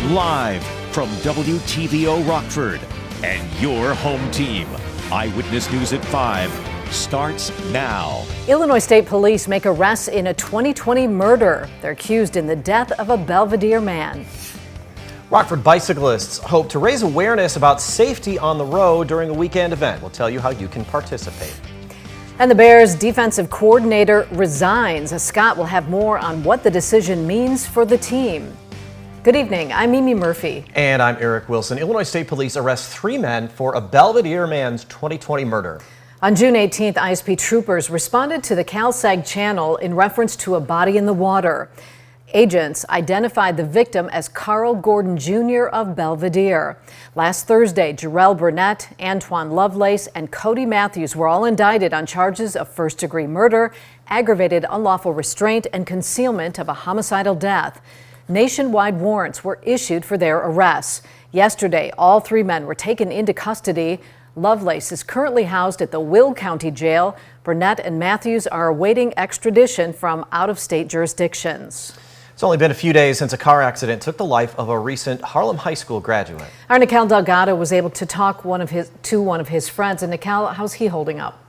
Live from WTVO Rockford and your home team. Eyewitness News at 5 starts now. Illinois State Police make arrests in a 2020 murder. They're accused in the death of a Belvidere man. Rockford bicyclists hope to raise awareness about safety on the road during a weekend event. We'll tell you how you can participate. And the Bears defensive coordinator resigns. Scott will have more on what the decision means for the team. Good evening, I'm Mimi Murphy. And I'm Eric Wilson. Illinois State Police arrest 3 men for a Belvidere man's 2020 murder. On June 18th, ISP troopers responded to the CalSag channel in reference to a body in the water. Agents identified the victim as Carl Gordon Jr. of Belvidere. Last Thursday, Jarrell Burnett, Antoine Lovelace, and Cody Matthews were all indicted on charges of first-degree murder, aggravated unlawful restraint, and concealment of a homicidal death. Nationwide warrants were issued for their arrests. Yesterday, all 3 men were taken into custody. Lovelace is currently housed at the Will County Jail. Burnett and Matthews are awaiting extradition from out-of-state jurisdictions. It's only been a few days since a car accident took the life of a recent Harlem High School graduate. Our Nikhil Delgado was able to talk to one of his friends. And Nikhil, how's he holding up?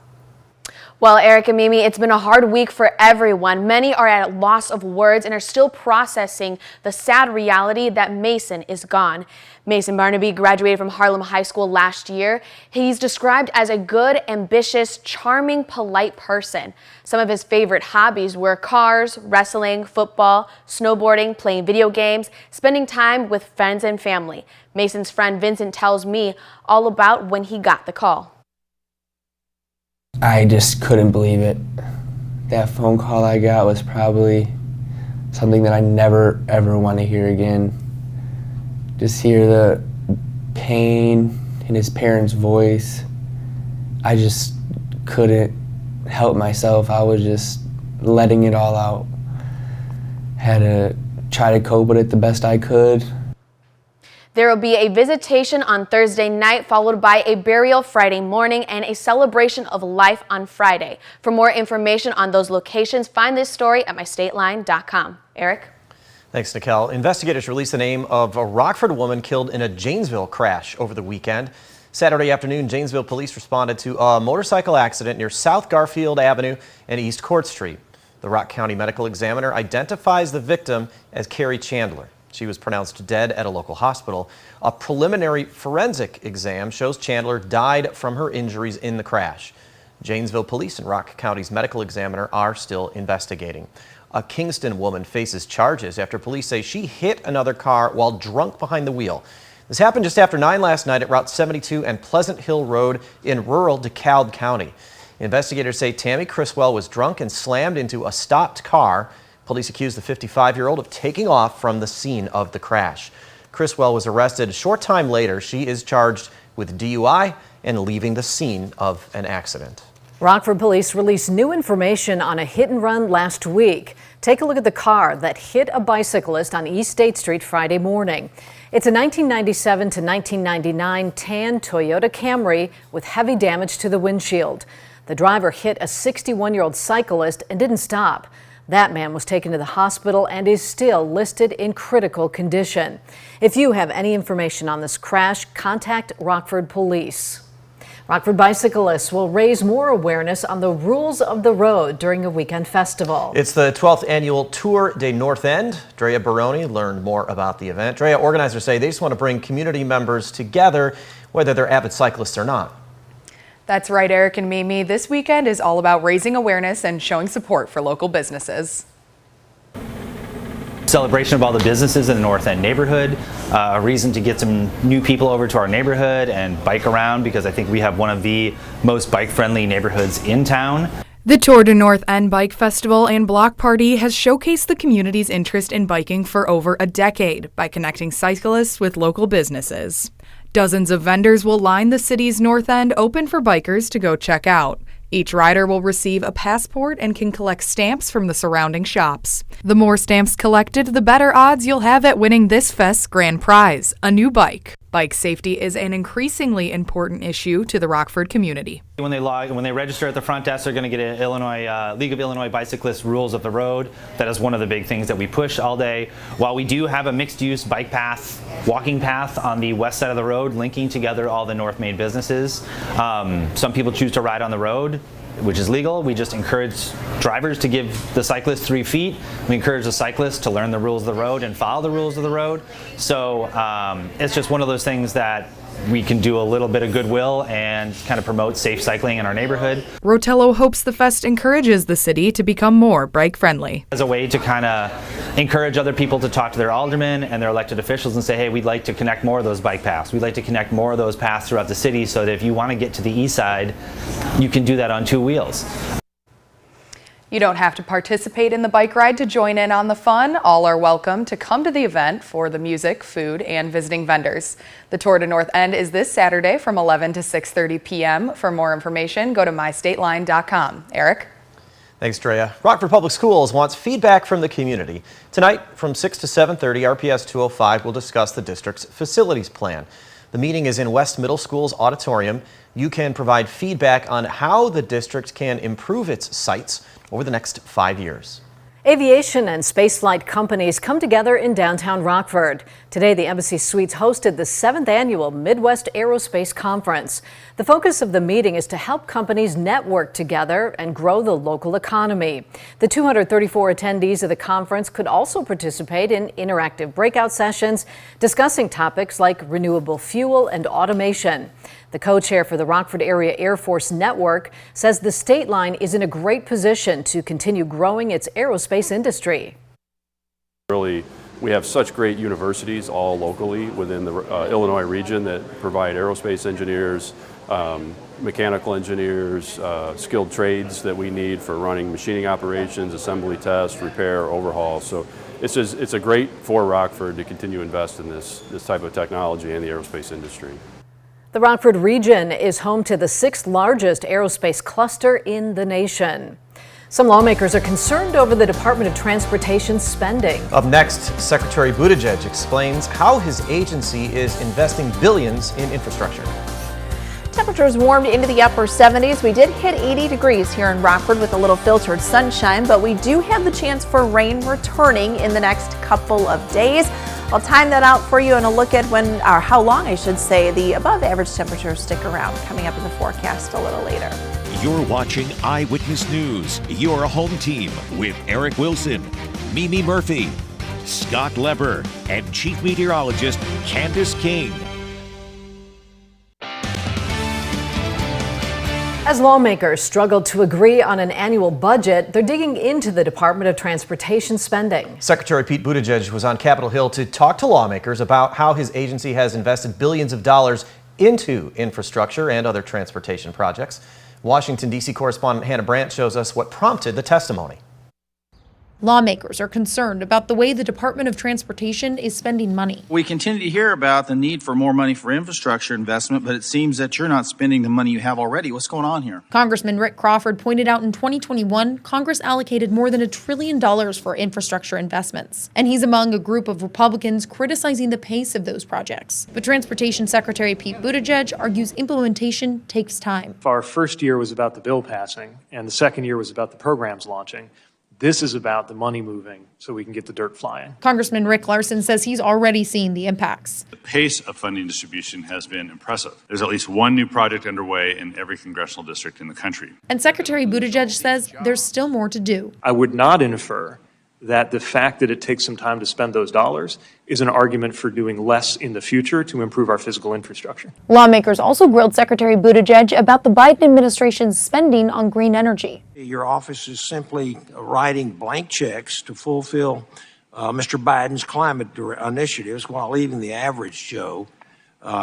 Well, Eric and Mimi, it's been a hard week for everyone. Many are at a loss of words and are still processing the sad reality that Mason is gone. Mason Barnaby graduated from Harlem High School last year. He's described as a good, ambitious, charming, polite person. Some of his favorite hobbies were cars, wrestling, football, snowboarding, playing video games, spending time with friends and family. Mason's friend Vincent tells me all about when he got the call. I just couldn't believe it. That phone call I got was probably something that I never ever want to hear again. Just hear the pain in his parents' voice. I just couldn't help myself. I was just letting it all out. Had to try to cope with it the best I could. There will be a visitation on Thursday night, followed by a burial Friday morning and a celebration of life on Friday. For more information on those locations, find this story at mystateline.com. Eric? Thanks, Nikhil. Investigators released the name of a Rockford woman killed in a Janesville crash over the weekend. Saturday afternoon, Janesville police responded to a motorcycle accident near South Garfield Avenue and East Court Street. The Rock County Medical Examiner identifies the victim as Carrie Chandler. She was pronounced dead at a local hospital. A preliminary forensic exam shows Chandler died from her injuries in the crash. Janesville Police and Rock County's medical examiner are still investigating. A Kingston woman faces charges after police say she hit another car while drunk behind the wheel. This happened just after 9 last night at Route 72 and Pleasant Hill Road in rural DeKalb County. Investigators say Tammy Criswell was drunk and slammed into a stopped car. Police accused the 55-year-old of taking off from the scene of the crash. Criswell was arrested a short time later. She is charged with DUI and leaving the scene of an accident. Rockford police released new information on a hit and run last week. Take a look at the car that hit a bicyclist on East State Street Friday morning. It's a 1997 to 1999 tan Toyota Camry with heavy damage to the windshield. The driver hit a 61-year-old cyclist and didn't stop. That man was taken to the hospital and is still listed in critical condition. If you have any information on this crash, contact Rockford Police. Rockford bicyclists will raise more awareness on the rules of the road during a weekend festival. It's the 12th annual Tour de North End. Drea Baroni learned more about the event. Drea, organizers say they just want to bring community members together, whether they're avid cyclists or not. That's right, Eric and Mimi. This weekend is all about raising awareness and showing support for local businesses. Celebration of all the businesses in the North End neighborhood, a reason to get some new people over to our neighborhood and bike around because I think we have one of the most bike-friendly neighborhoods in town. The Tour de North End Bike Festival and Block Party has showcased the community's interest in biking for over a decade by connecting cyclists with local businesses. Dozens of vendors will line the city's North End open for bikers to go check out. Each rider will receive a passport and can collect stamps from the surrounding shops. The more stamps collected, the better odds you'll have at winning this fest's grand prize, a new bike. Bike safety is an increasingly important issue to the Rockford community. When they register at the front desk, they're going to get an Illinois League of Illinois Bicyclists rules of the road. That is one of the big things that we push all day. While we do have a mixed-use bike path, walking path on the west side of the road, linking together all the North Main businesses, some people choose to ride on the road, which is legal. We just encourage drivers to give the cyclist 3 feet. We encourage the cyclist to learn the rules of the road and follow the rules of the road. So it's just one of those things that we can do a little bit of goodwill and kind of promote safe cycling in our neighborhood. Rotello hopes the fest encourages the city to become more bike-friendly. As a way to kind of encourage other people to talk to their aldermen and their elected officials and say, hey, we'd like to connect more of those bike paths. We'd like to connect more of those paths throughout the city so that if you want to get to the east side, you can do that on 2 wheels. You don't have to participate in the bike ride to join in on the fun. All are welcome to come to the event for the music, food, and visiting vendors. The Tour to North End is this Saturday from 11 to 6:30 p.m. For more information, go to mystateline.com. Eric? Thanks, Drea. Rockford Public Schools wants feedback from the community. Tonight from 6 to 7:30, RPS 205 will discuss the district's facilities plan. The meeting is in West Middle School's auditorium. You can provide feedback on how the district can improve its sites over the next 5 years. Aviation and spaceflight companies come together in downtown Rockford. Today, the Embassy Suites hosted the 7th annual Midwest Aerospace Conference. The focus of the meeting is to help companies network together and grow the local economy. The 234 attendees of the conference could also participate in interactive breakout sessions discussing topics like renewable fuel and automation. The co-chair for the Rockford Area Air Force Network says the state line is in a great position to continue growing its aerospace industry. Really, we have such great universities all locally within the Illinois region that provide aerospace engineers, mechanical engineers, skilled trades that we need for running machining operations, assembly tests, repair, overhaul. So it's a great for Rockford to continue to invest in this type of technology in the aerospace industry. The Rockford region is home to the 6th largest aerospace cluster in the nation. Some lawmakers are concerned over the Department of Transportation's spending. Up next, Secretary Buttigieg explains how his agency is investing billions in infrastructure. Temperatures warmed into the upper 70s. We did hit 80 degrees here in Rockford with a little filtered sunshine, but we do have the chance for rain returning in the next couple of days. I'll time that out for you and a look at how long I should say the above average temperatures stick around coming up in the forecast a little later. You're watching Eyewitness News, your home team with Eric Wilson, Mimi Murphy, Scott Leber, and Chief Meteorologist Candace King. As lawmakers struggle to agree on an annual budget, they're digging into the Department of Transportation spending. Secretary Pete Buttigieg was on Capitol Hill to talk to lawmakers about how his agency has invested billions of dollars into infrastructure and other transportation projects. Washington, D.C. correspondent Hannah Brandt shows us what prompted the testimony. Lawmakers are concerned about the way the Department of Transportation is spending money. We continue to hear about the need for more money for infrastructure investment, but it seems that you're not spending the money you have already. What's going on here? Congressman Rick Crawford pointed out in 2021, Congress allocated more than $1 trillion for infrastructure investments. And he's among a group of Republicans criticizing the pace of those projects. But Transportation Secretary Pete Buttigieg argues implementation takes time. Our first year was about the bill passing, and the second year was about the programs launching. This is about the money moving so we can get the dirt flying. Congressman Rick Larson says he's already seen the impacts. The pace of funding distribution has been impressive. There's at least one new project underway in every congressional district in the country. And Secretary Buttigieg says there's still more to do. I would not infer that the fact that it takes some time to spend those dollars is an argument for doing less in the future to improve our physical infrastructure. Lawmakers also grilled Secretary Buttigieg about the Biden administration's spending on green energy. Your office is simply writing blank checks to fulfill Mr. Biden's climate initiatives while leaving the average Joe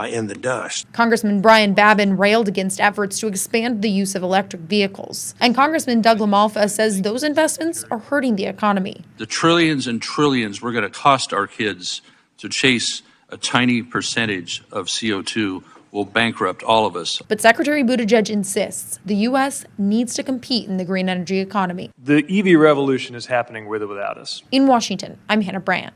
in the dust. Congressman Brian Babin railed against efforts to expand the use of electric vehicles. And Congressman Doug LaMalfa says those investments are hurting the economy. The trillions and trillions we're going to cost our kids to chase a tiny percentage of CO2 will bankrupt all of us. But Secretary Buttigieg insists the U.S. needs to compete in the green energy economy. The EV revolution is happening with or without us. In Washington, I'm Hannah Brandt.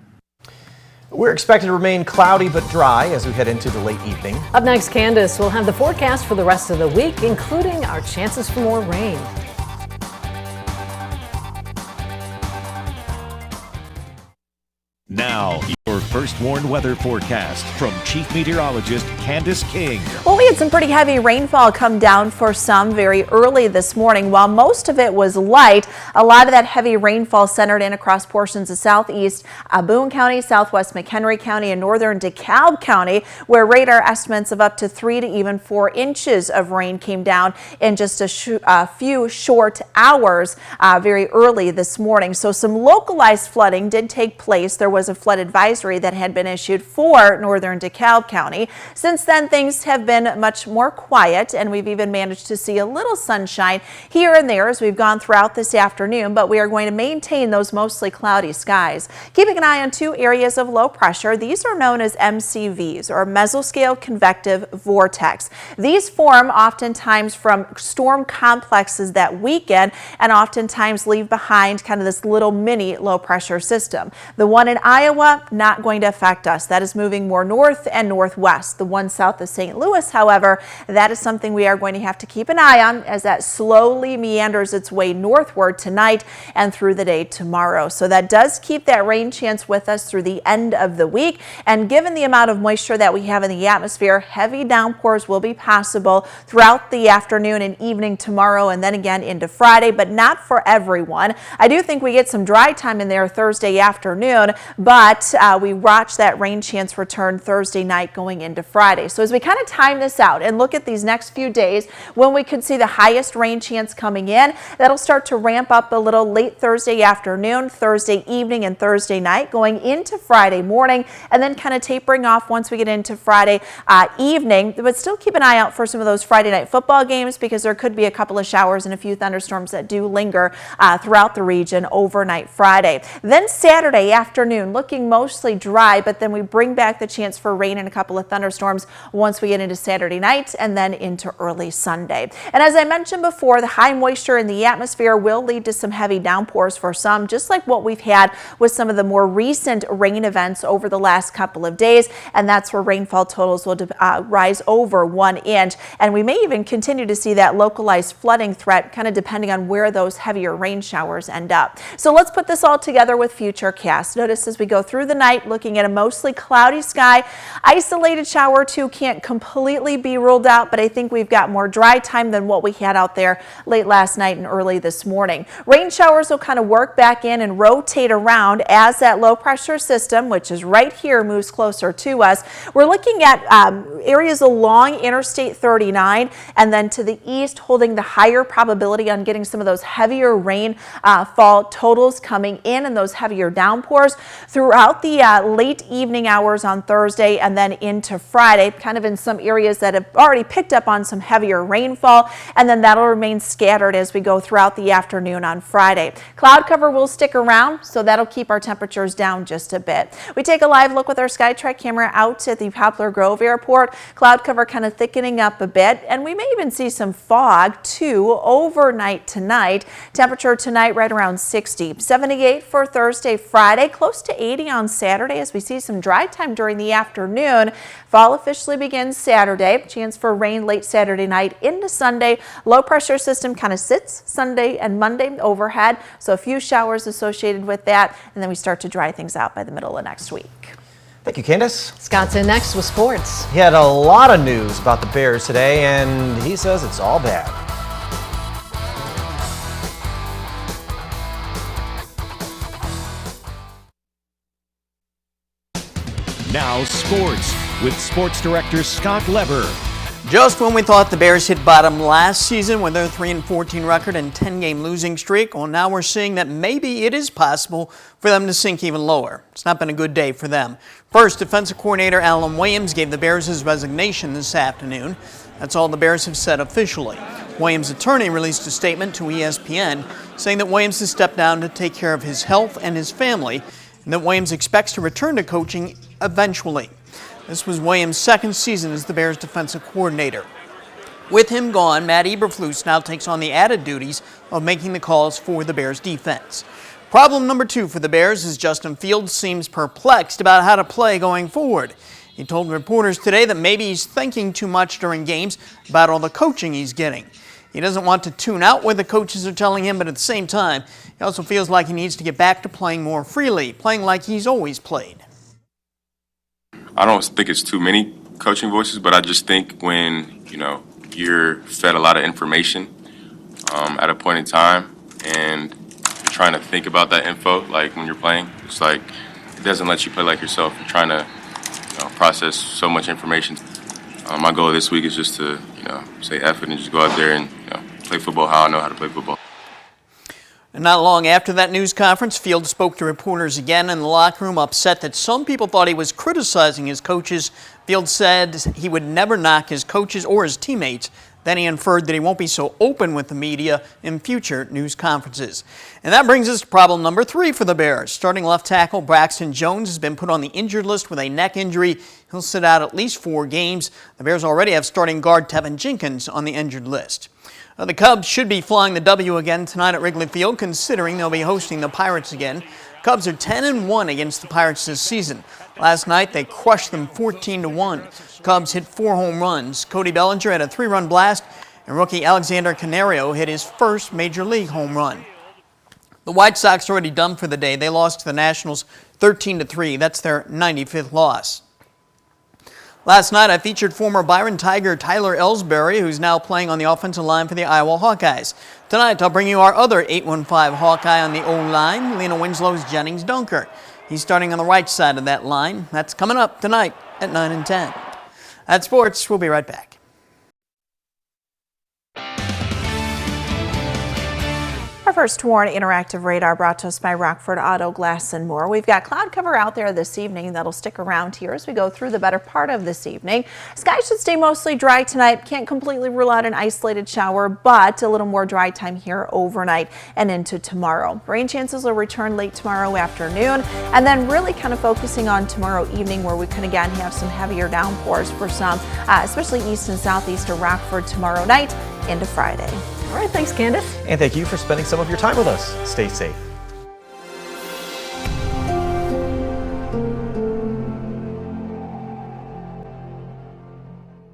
We're expected to remain cloudy but dry as we head into the late evening. Up next, Candace will have the forecast for the rest of the week, including our chances for more rain. Now, your first warned weather forecast from Chief Meteorologist Candace King. Well, we had some pretty heavy rainfall come down for some very early this morning. While most of it was light, a lot of that heavy rainfall centered in across portions of southeast Boone County, southwest McHenry County, and northern DeKalb County, where radar estimates of up to 3 to even 4 inches of rain came down in just a few short hours very early this morning. So some localized flooding did take place. There was a flood advisory that had been issued for northern DeKalb County. Since then, things have been much more quiet, and we've even managed to see a little sunshine here and there as we've gone throughout this afternoon, but we are going to maintain those mostly cloudy skies. Keeping an eye on 2 areas of low pressure. These are known as MCVs, or mesoscale convective vortex. These form oftentimes from storm complexes that weaken and oftentimes leave behind kind of this little mini low pressure system. The one in Iowa, not going to affect us. That is moving more north and northwest. The one south of St. Louis, however, that is something we are going to have to keep an eye on as that slowly meanders its way northward tonight and through the day tomorrow. So that does keep that rain chance with us through the end of the week. And given the amount of moisture that we have in the atmosphere, heavy downpours will be possible throughout the afternoon and evening tomorrow and then again into Friday, but not for everyone. I do think we get some dry time in there Thursday afternoon, but we watch that rain chance return Thursday night going into Friday. So as we kind of time this out and look at these next few days when we could see the highest rain chance coming in, that'll start to ramp up a little late Thursday afternoon, Thursday evening, and Thursday night going into Friday morning, and then kind of tapering off once we get into Friday evening. But still keep an eye out for some of those Friday night football games because there could be a couple of showers and a few thunderstorms that do linger throughout the region overnight Friday. Then Saturday afternoon, looking mostly dry, but then we bring back the chance for rain and a couple of thunderstorms once we get into Saturday night and then into early Sunday. And as I mentioned before, the high moisture in the atmosphere will lead to some heavy downpours for some, just like what we've had with some of the more recent rain events over the last couple of days. And that's where rainfall totals will rise over 1 inch. And we may even continue to see that localized flooding threat kind of depending on where those heavier rain showers end up. So let's put this all together with Futurecast. Notice as we go through the night, looking at a mostly cloudy sky. Isolated shower or two can't completely be ruled out, but I think we've got more dry time than what we had out there late last night and early this morning. Rain showers will kind of work back in and rotate around as that low pressure system, which is right here, moves closer to us. We're looking at areas along Interstate 39 and then to the east, holding the higher probability on getting some of those heavier rain fall totals coming in and those heavier downpours throughout the late evening hours on Thursday and then into Friday, kind of in some areas that have already picked up on some heavier rainfall, and then that'll remain scattered as we go throughout the afternoon on Friday. Cloud cover will stick around, so that'll keep our temperatures down just a bit. We take a live look with our SkyTrack camera out at the Poplar Grove Airport. Cloud cover kind of thickening up a bit, and we may even see some fog too overnight tonight. Temperature tonight right around 60. 78 for Thursday, Friday, close to 80 on Saturday as we see some dry time during the afternoon. Fall officially begins Saturday. Chance for rain late Saturday night into Sunday. Low pressure system kind of sits Sunday and Monday overhead, so a few showers associated with that, and then we start to dry things out by the middle of next week. Thank you, Candace. Scott's in next with sports. He had a lot of news about the Bears today, and he says it's all bad. Now sports with sports director Scott Leber. Just when we thought the Bears hit bottom last season with their 3-14 record and 10-game losing streak, well, now we're seeing that maybe it is possible for them to sink even lower. It's not been a good day for them. First, defensive coordinator Alan Williams gave the Bears his resignation this afternoon. That's all the Bears have said officially. Williams' attorney released a statement to ESPN saying that Williams has stepped down to take care of his health and his family, and that Williams expects to return to coaching eventually. This was Williams' second season as the Bears' defensive coordinator. With him gone, Matt Eberflus now takes on the added duties of making the calls for the Bears' defense. Problem number 2 for the Bears is Justin Fields seems perplexed about how to play going forward. He told reporters today that maybe he's thinking too much during games about all the coaching he's getting. He doesn't want to tune out what the coaches are telling him, but at the same time, he also feels like he needs to get back to playing more freely, playing like he's always played. I don't think it's too many coaching voices, but I just think when, you're fed a lot of information at a point in time and you're trying to think about that info, like when you're playing, it's like it doesn't let you play like yourself. You're trying to process so much information. My goal this week is just to, say F it and just go out there and, play football how I know how to play football. And not long after that news conference, Fields spoke to reporters again in the locker room, upset that some people thought he was criticizing his coaches. Fields said he would never knock his coaches or his teammates. Then he inferred that he won't be so open with the media in future news conferences. And that brings us to problem number 3 for the Bears. Starting left tackle Braxton Jones has been put on the injured list with a neck injury. He'll sit out at least 4 games. The Bears already have starting guard Tevin Jenkins on the injured list. The Cubs should be flying the W again tonight at Wrigley Field, considering they'll be hosting the Pirates again. Cubs are 10-1 against the Pirates this season. Last night, they crushed them 14-1. Cubs hit 4 home runs. Cody Bellinger had a 3-run blast, and rookie Alexander Canario hit his first Major League home run. The White Sox are already done for the day. They lost to the Nationals 13-3. That's their 95th loss. Last night, I featured former Byron Tiger Tyler Ellsbury, who's now playing on the offensive line for the Iowa Hawkeyes. Tonight, I'll bring you our other 815 Hawkeye on the O-line, Lena Winslow's Jennings Dunker. He's starting on the right side of that line. That's coming up tonight at 9 and 10. That's sports. We'll be right back. Our first WARN Interactive Radar brought to us by Rockford Auto Glass and More. We've got cloud cover out there this evening that'll stick around here as we go through the better part of this evening. Skies should stay mostly dry tonight. Can't completely rule out an isolated shower, but a little more dry time here overnight and into tomorrow. Rain chances will return late tomorrow afternoon, and then really kind of focusing on tomorrow evening, where we can again have some heavier downpours for some, especially east and southeast of Rockford tomorrow night into Friday. All right, thanks, Candace. And thank you for spending some of your time with us. Stay safe.